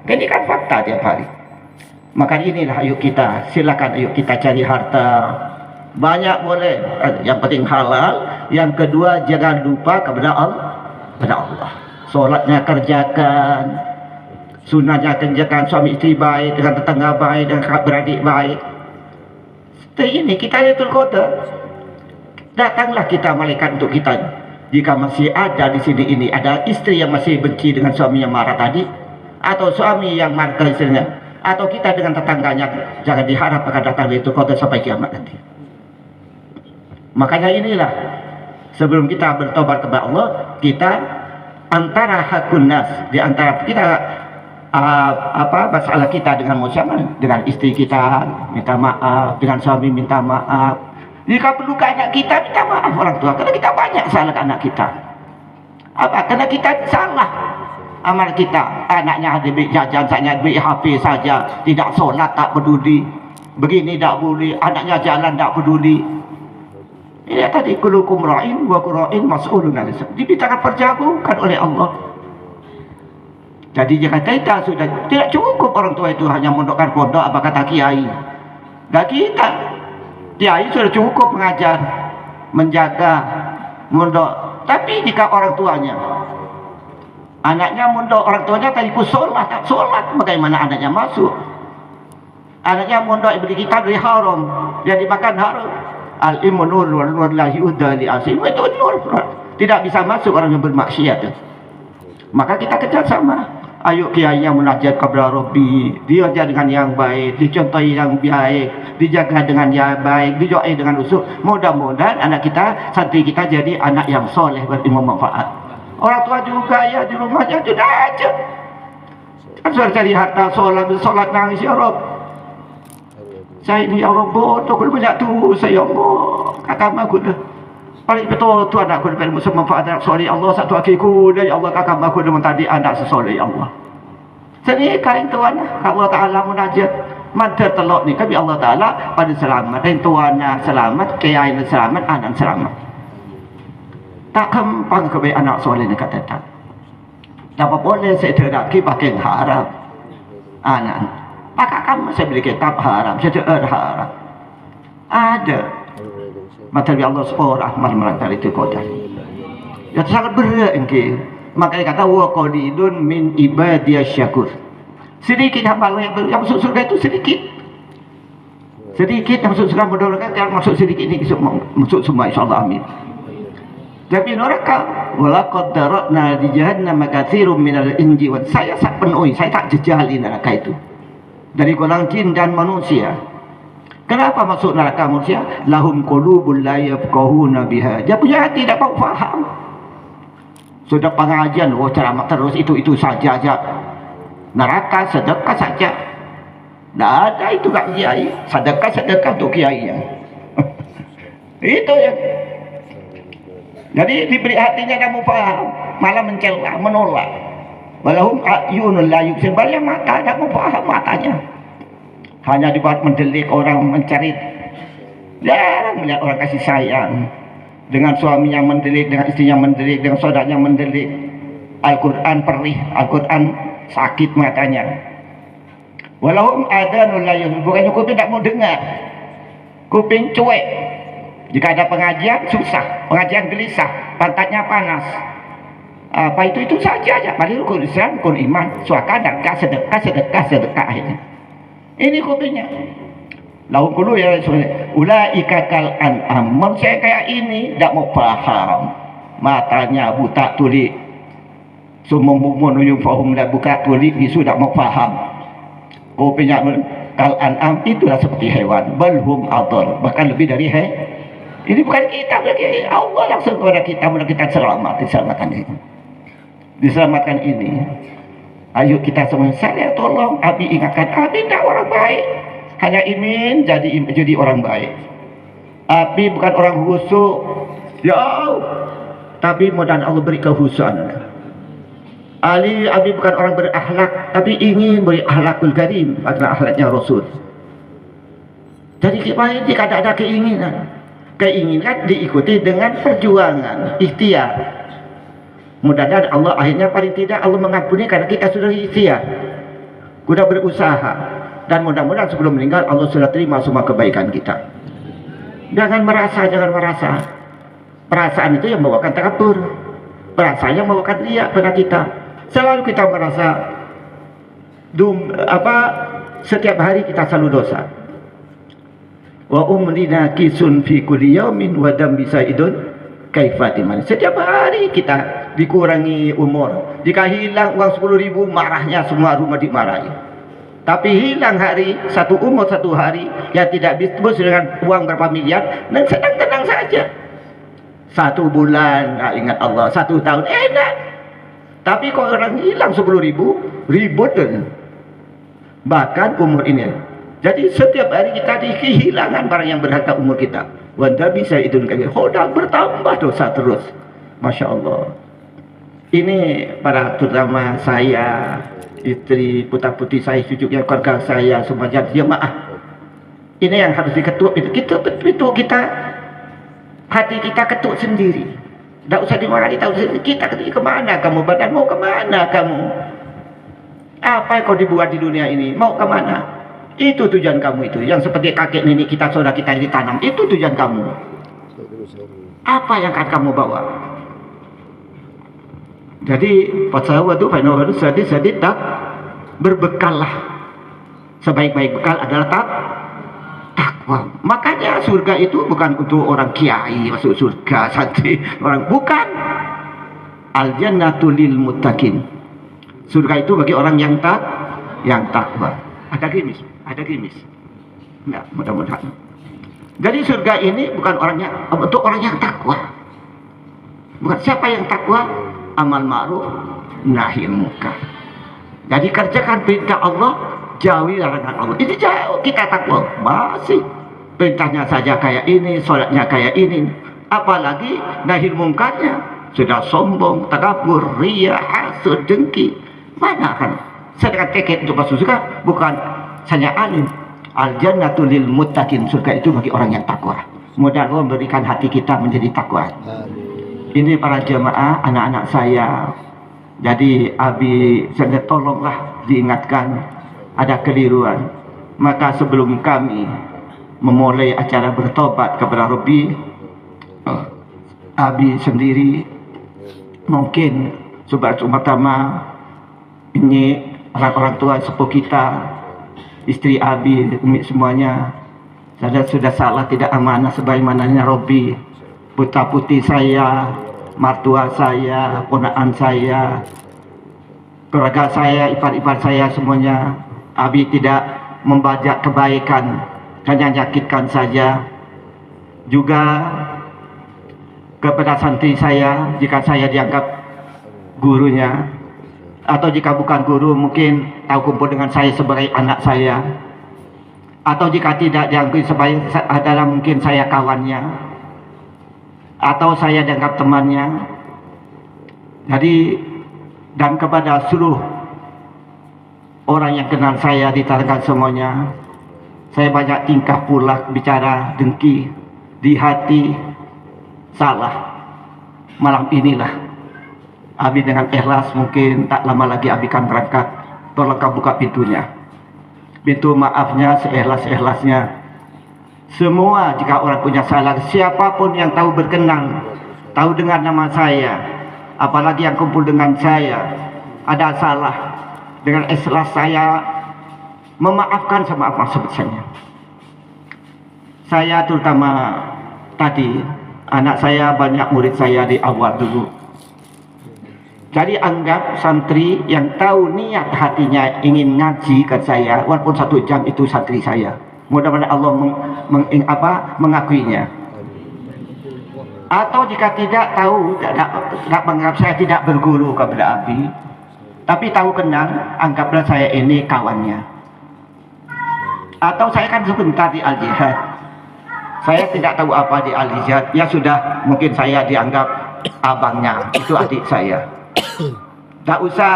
Ini kan fakta tiap hari. Maka inilah ayo kita, silakan ayo kita cari harta. Banyak boleh, yang penting halal. Yang kedua, jangan lupa kepada Allah. Solatnya kerjakan, sunatnya kerjakan, suami istri baik, dengan tetangga baik, dengan kakak beradik baik. Setelah ini kita Lailatul Qadar. Datanglah kita malaikat untuk kita. Jika masih ada di sini ini ada istri yang masih benci dengan suami yang marah tadi, atau suami yang marah ke istrinya, atau kita dengan tetangganya, jangan diharap akan datang Lailatul Qadar sampai kiamat nanti. Makanya inilah, sebelum kita bertobat kepada Allah, kita antara hakun nas, di antara kita masalah kita dengan masyarakat, dengan istri kita minta maaf, dengan suami minta maaf. Jika perlu ke anak kita minta maaf orang tua, karena kita banyak salah ke anak kita. Karena kita salah amal kita. Anaknya ada beli jajan, saya beli HP saja, tidak solat tak peduli, begini tak boleh, anaknya jalan tak peduli. Ini tadi kulukum ra'in wa qura'in mas'ulun an dibicarakan perjagokan oleh Allah. Jadi jika kita sudah tidak cukup orang tua itu hanya mondokkan pondok apa kata kiai. Dan kita kiai sudah cukup mengajar, menjaga mondok. Tapi jika orang tuanya, anaknya mondok, orang tuanya tadi sholat tak sholat, bagaimana anaknya masuk? Anaknya mondok beri kita dari haram, yang dimakan haram. Al-ilmu nur wa nur la yu'da li asim, itu nur. Tidak bisa masuk orang yang bermaksiat. Maka kita kerjasama. Ayo kiainya munajat kepada Rabbi, diajar dengan yang baik, dicontohi yang baik, dijaga dengan yang baik, didoai dengan usul. Mudah-mudahan anak kita, santri kita jadi anak yang soleh, berilmu manfaat. Orang tua juga ya di rumahnya sudah aja. Kan sudah cari harta, sholat nangis ya Rabb. Saya ini ya Allah bodoh, aku banyak tu saya Allah. Kakak aku dah. Paling betul tu anak aku dapat manfaat anak soleh Allah satu akiku dah ya Allah, kakak aku dah tadi anak sesoleh ya Allah. Jadi kain tuan Allah Taala munajat mantar telok ni kami Allah Taala pada selamat dan tuannya selamat, kiai selamat, anak selamat. Tak kempang ke anak soleh ni kata tak. Apa boleh saya teraki pakai haram anak. Maka kamu saya beli kitab haram, saya haram. Ada materi Allah seorang merangkal itu Qadar. Ya sangat berat engkau. Makanya kata wa qalilun min ibadiyasy syakur. Sedikit hamba yang masuk surga itu sedikit. Sedikit yang masuk surga, mudah-mudahan yang masuk sedikit ini masuk semua insyaallah amin. Tapi neraka wala qad daratna di jahannam katsirum minal inji wa saya tak penuhi, saya tak jejali neraka itu. Dari golongan jin dan manusia. Kenapa masuk neraka manusia? Lahum qulubul la yafqahuna biha. Dia punya hati tidak mau faham. Sudah pengajian, ceramah terus itu saja aja. Neraka sedekah saja. Tidak ada itu kak kiai. Sedekah untuk kiai. Itu ya. Jadi diberi hatinya tidak mau faham, malah mencela, menolak. Walahum ayunul la yubsir, yang mata tidak mau paham matanya. Hanya dibuat mendelik orang mencari. Jarang melihat orang kasih sayang. Dengan suaminya mendelik, dengan istrinya mendelik, dengan saudaranya mendelik. Al-Quran perih, Al-Quran sakit matanya. Walahum adanul la yubsir, bukannya kuping tidak mau dengar. Kuping cuek. Jika ada pengajian susah, pengajian gelisah, pantatnya panas. Apa itu saja aja. Paling rukun Islam, rukun iman, suaka, sedekah akhirnya. Ini kupingnya. Lahum qulubun ya Rasulullah. Ulaika kal an'am. Manusia kayak ini tidak mau paham. Matanya buta tuli. Sumum yufahum la buka tuli, bisu tidak mau paham. Kupingnya kal an'am, itulah seperti hewan. Balhum adall, bahkan lebih dari ini bukan kita lagi. Allah langsung kepada kita, mudah kita diselamatkan ini. Diselamatkan ini. Ayo kita semua, saya tolong Abi ingatkan, Abi tidak orang baik, hanya ingin jadi orang baik. Abi bukan orang khusyuk ya Allah, tapi mudah Allah beri kehusuan. Abi bukan orang berakhlak, tapi ingin beri akhlakul karim, karena akhlaknya Rasul. Jadi jika ada keinginan diikuti dengan perjuangan, ikhtiar. Mudah-mudahan Allah akhirnya paling tidak Allah mengampuni karena kita sudah ikhtiar. sudah berusaha, dan mudah-mudahan sebelum meninggal Allah sudah terima semua kebaikan kita. Jangan merasa, perasaan itu yang membawakan takabur, perasaan yang membawakan riya pada kita. Selalu kita merasa setiap hari kita selalu dosa. Wa umrina kisun fi kulli yaumin wa dam bisaidun kaifatiman. Setiap hari kita dikurangi umur. Jika hilang uang 10.000, marahnya semua rumah dimarahi. Tapi hilang satu umur satu hari yang tidak ditebus dengan uang berapa miliar, dan senang-senang saja. 1 bulan ingat Allah, 1 tahun enak. Tapi kalau orang hilang 10.000, ribut dan bahkan umur ini. Jadi setiap hari kita kehilangan barang yang berharga umur kita. Wanda bisa itu hoda bertambah dosa terus. Masya Allah. Ini para terutama saya, istri, putra-putri saya, cucunya, keluarga saya, semuanya jemaah. Ini yang harus diketuk. Itu kita, hati kita ketuk sendiri. Tidak usah dimarahi, tahu sendiri. Kita ketuk, kemana kamu, badan mau kemana kamu? Apa yang kau dibuat di dunia ini? Mau kemana? Itu tujuan kamu itu. Yang seperti kakek nenek kita, saudara kita yang ditanam. Itu tujuan kamu. Apa yang akan kamu bawa? Jadi fasawadu fainawadu sadid tak berbekallah. Sebaik-baik bekal adalah takwa. Makanya surga itu bukan untuk orang kiai masuk surga, santri, orang bukan. Al jannatu lil muttaqin. Surga itu bagi orang yang takwa. Ada gerimis. Enggak, mudah-mudahan. Jadi surga ini bukan untuk orang yang takwa. Bukan siapa yang takwa? Amal ma'ruf nahi munkar. Jadi kerjakan perintah Allah, jauhi larangan Allah. Ini jauh kita takwa. Masih perintahnya saja kayak ini, sholatnya kayak ini, apalagi nahi mungkarnya sudah sombong, takabur, riya, hasud, dengki. Mana kan sedangkan tiket untuk masuk surga bukan hanya alim. Al jannatu lil muttaqin. Surga itu bagi orang yang takwa. Mudah Allah memberikan hati kita menjadi takwa. Ini para jemaah, anak-anak saya. Jadi Abi, saya tolonglah diingatkan ada keliruan. Maka sebelum kami memulai acara bertobat kepada Rabbi, Abi sendiri mungkin pertama ini orang-orang tua sepuh kita, istri Abi, Umi semuanya, saya sudah salah, tidak amanah sebagaimananya Rabbi, putra putri saya, mertua saya, ponakan saya, keluarga saya, ipar-ipar saya semuanya. Abi tidak membajak kebaikan, hanya menyakitkan saja. Juga kepada santri saya, jika saya dianggap gurunya, atau jika bukan guru mungkin tahu kumpul dengan saya sebagai anak saya, atau jika tidak dianggap sebagai adalah mungkin saya kawannya, atau saya dianggap temannya. Jadi dan kepada seluruh orang yang kenal saya di Tarakan semuanya, saya banyak tingkah pula bicara dengki di hati, salah. Malam inilah Abi dengan ikhlas, mungkin tak lama lagi Abi akan berangkat, tolong kau buka pintunya, pintu maafnya seikhlas-ikhlasnya. Semua jika orang punya salah, siapapun yang tahu berkenan, tahu dengar nama saya, apalagi yang kumpul dengan saya, ada salah, dengan ikhlas saya memaafkan semaaf sebesarnya. Saya terutama tadi, anak saya banyak murid saya di awal dulu. Jadi anggap santri yang tahu niat hatinya ingin ngaji ke saya, walaupun 1 jam itu santri saya. Mudah-mudahan Allah mengakuinya. Atau jika tidak tahu, tidak menganggap saya tidak berguru kepada Abi, tapi tahu kenal, anggaplah saya ini kawannya. Atau saya kan sebentar di Al-Jihad, saya tidak tahu apa di Al-Jihad, ya sudah, mungkin saya dianggap abangnya, itu adik saya. Tak usah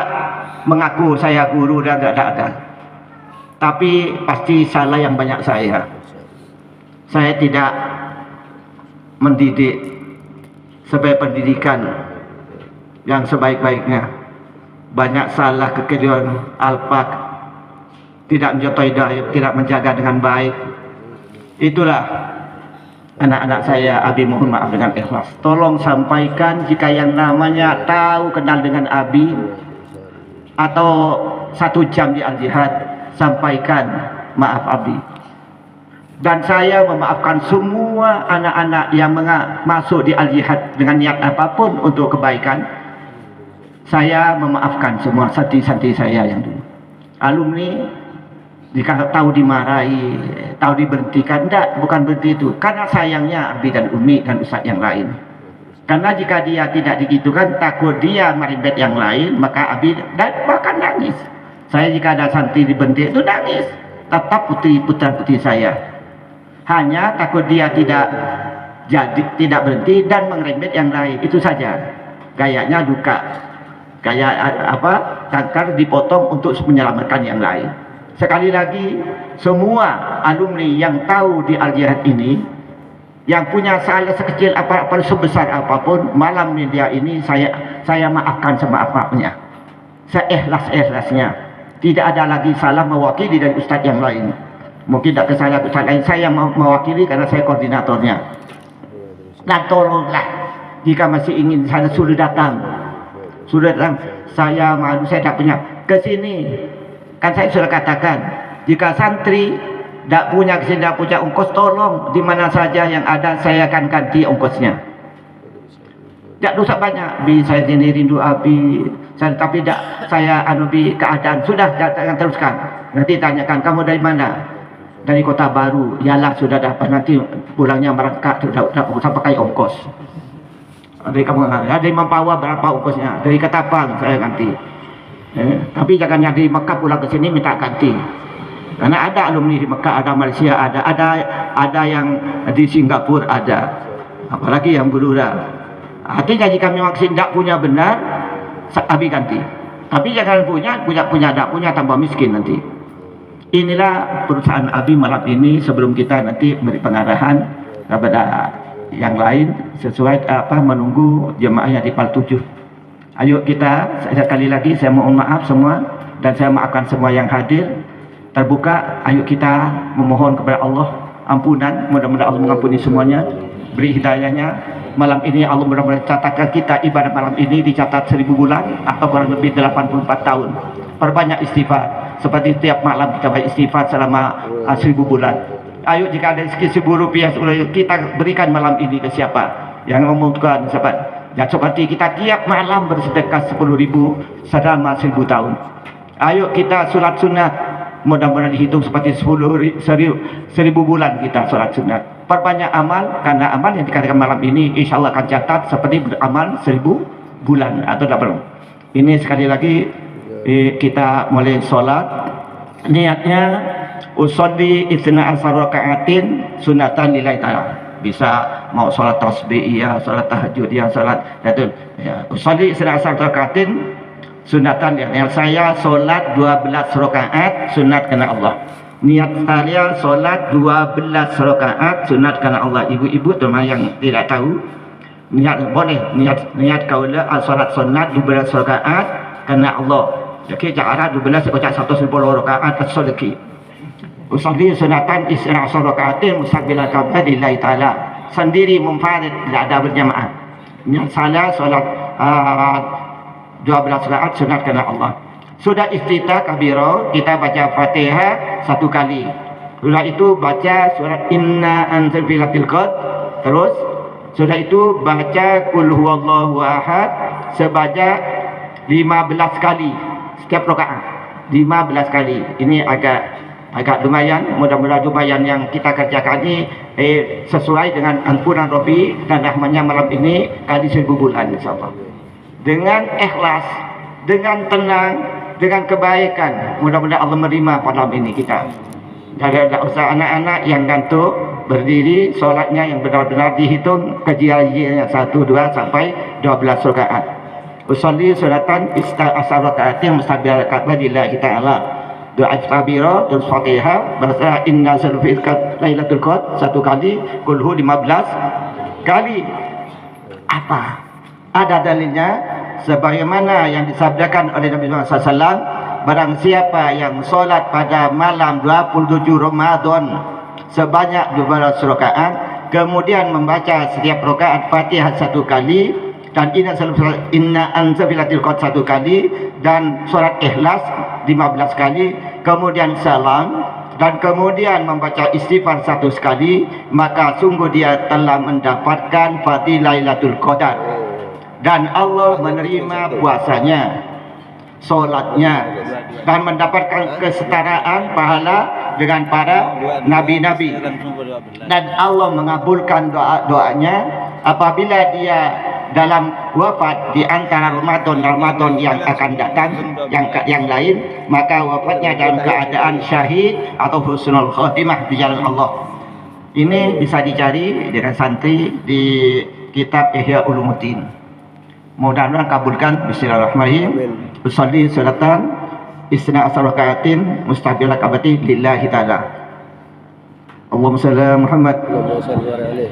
mengaku saya guru dan tidak ada. Tapi pasti salah yang banyak saya. Saya tidak mendidik sebagai pendidikan yang sebaik-baiknya. Banyak salah kekeliruan alfaq, tidak mencontohi tidak menjaga dengan baik. Itulah anak-anak saya, Abi mohon maaf dengan ikhlas. Tolong sampaikan jika yang namanya tahu kenal dengan Abi atau 1 jam di Al-Jihad, sampaikan maaf Abi. Dan saya memaafkan semua anak-anak yang masuk di Al-Jihad dengan niat apapun untuk kebaikan. Saya memaafkan semua santri-santri saya yang dulu. Alumni jika tahu dimarahi, tahu diberhentikan, enggak, bukan berhenti itu. Karena sayangnya Abi dan Umi dan Ustaz yang lain. Karena jika dia tidak digitukan, takut dia meribet yang lain, maka Abi dan bahkan nangis. Saya jika ada santri diberhenti itu nangis. Tetap putra-putri saya. Hanya takut dia tidak berhenti dan meribet yang lain. Itu saja. Gayanya duka. Kayak kanker dipotong untuk menyelamatkan yang lain. Sekali lagi, semua alumni yang tahu di Al-Jihad ini, yang punya salah sekecil apa sebesar apapun, malam media ini saya maafkan semaaf-maafnya, seikhlas-ikhlasnya. Tidak ada lagi salah mewakili dari ustadz yang lain. Mungkin tidak kesalahan ustadz lain, saya mewakili karena saya koordinatornya. Dan tolonglah, jika masih ingin saya sudah datang, saya malu, saya tidak punya kesini. Kan saya sudah katakan, jika santri tidak punya kesini, tidak punya ongkos, tolong di mana saja yang ada saya akan ganti ongkosnya. Tidak dosa banyak, saya ini rindu Abi, tapi tidak saya bi keadaan sudah jangan teruskan. Nanti tanyakan kamu dari mana? Dari Kota Baru. Yalah sudah dapat, nanti pulangnya merangkak sudah usah pakai ongkos. Dari kamu dari Mempawah berapa ongkosnya? Dari Ketapang saya ganti. Tapi jangan yang di Mekah pulang ke sini minta ganti. Karena ada alumni di Mekah, ada Malaysia, ada yang di Singapura ada. Apalagi yang Blora. Artinya jika memang tidak punya benar, Abi ganti. Tapi jangan tidak punya tambah miskin nanti. Inilah perusahaan Abi malam ini sebelum kita nanti beri pengarahan kepada yang lain sesuai menunggu jemaahnya di PAL 7. Ayo kita, sekali lagi saya mohon maaf semua dan saya maafkan semua yang hadir. Terbuka, ayo kita memohon kepada Allah ampunan, mudah-mudahan Allah mengampuni semuanya, beri hidayahnya. Malam ini Allah mudah-mudahan catatkan kita ibadah malam ini dicatat 1000 bulan atau kurang lebih 84 tahun. Perbanyak istighfar, seperti tiap malam kita beristighfar selama 1000 bulan. Ayo jika ada rezeki 1000 rupiah kita berikan malam ini ke siapa yang membutuhkan, sahabat. Ya seperti kita tiap malam bersedekah 10.000 selama 1000 tahun. Ayo kita sholat sunat, mudah-mudahan dihitung seperti 10.000 bulan kita sholat sunat. Perbanyak amal, karena amal yang dikatakan malam ini insya Allah akan catat seperti beramal 1000 bulan atau double. Ini sekali lagi kita mulai sholat. Niatnya usolli isna asar raka'atin sunatan lillahi ta'ala. Bisa mau sholat tasbih ya, sholat tahajud ya, sholat itu ya. Usolli isna asar raka'atin sunatan ya. Yang saya sholat 12 rakaat sunat karena Allah. Niat saya sholat 12 rakaat sunat karena Allah. Ibu-ibu teman yang tidak tahu, niat boleh niat kaulah sholat sunat 12 rakaat karena Allah. Jadi cara 12 ucap 110 rakaat as-sodaki. Usolli sunatan isra asar rakaatin mustaqbilal qiblah lillahi ta'ala. Sendiri munfarid, tidak ada berjamaah. Niat saya sholat 12 rakaat sunat karena Allah. Sudah iftitah kabiro, kita baca Fatihah 1 kali. Sudah itu baca surat Inna anzalnahu qad. Terus sudah itu baca Qul huwallahu ahad sebanyak 15 kali setiap rakaat. 15 kali. Ini agak lumayan, mudah-mudahan lumayan yang kita kerjakan ini sesuai dengan ampunan Rabbi dan rahmatnya malam ini kali 1000 bulan insyaallah. Dengan ikhlas, dengan tenang, dengan kebaikan, mudah-mudahan Allah menerima malam ini kita. Tidak usah anak-anak yang ngantuk berdiri sholatnya yang benar-benar dihitung kajiannya 1, 2 sampai 12 rakaat. Usolli sunatan asar rakaatin mustaqbilal qiblah lillahi ta'ala. Doa kabira dan Fatihah bahasa inna zalfilkat lailatul qad 1 kali, kulhu 15 kali. Apa? Ada dalilnya sebagaimana yang disabdakan oleh Nabi Muhammad SAW barang siapa yang solat pada malam 27 Ramadan sebanyak 12 rakaat, kemudian membaca setiap rakaat Fatihah 1 kali, dan inna anzabilatil qad 1 kali, dan surat Ikhlas 15 kali, kemudian salam, dan kemudian membaca istighfar 1 kali, maka sungguh dia telah mendapatkan Fadilailatul Qadar, dan Allah menerima puasanya, solatnya, dan mendapatkan kesetaraan pahala dengan para nabi-nabi. Dan Allah mengabulkan doa-doanya apabila dia dalam wafat di antara Ramadan yang akan datang, yang lain, maka wafatnya dalam keadaan syahid atau husnul khotimah di jalan Allah. Ini bisa dicari dengan santri di kitab Ihya Ulumuddin. Mudah-mudahan kabulkan. Bismillahirrahmanirrahim. Usolli salatan isna asar rakaatin mustabilah kabati lillahi ta'ala. Allahumma salli ala Muhammad. Allahumma salli alaihi.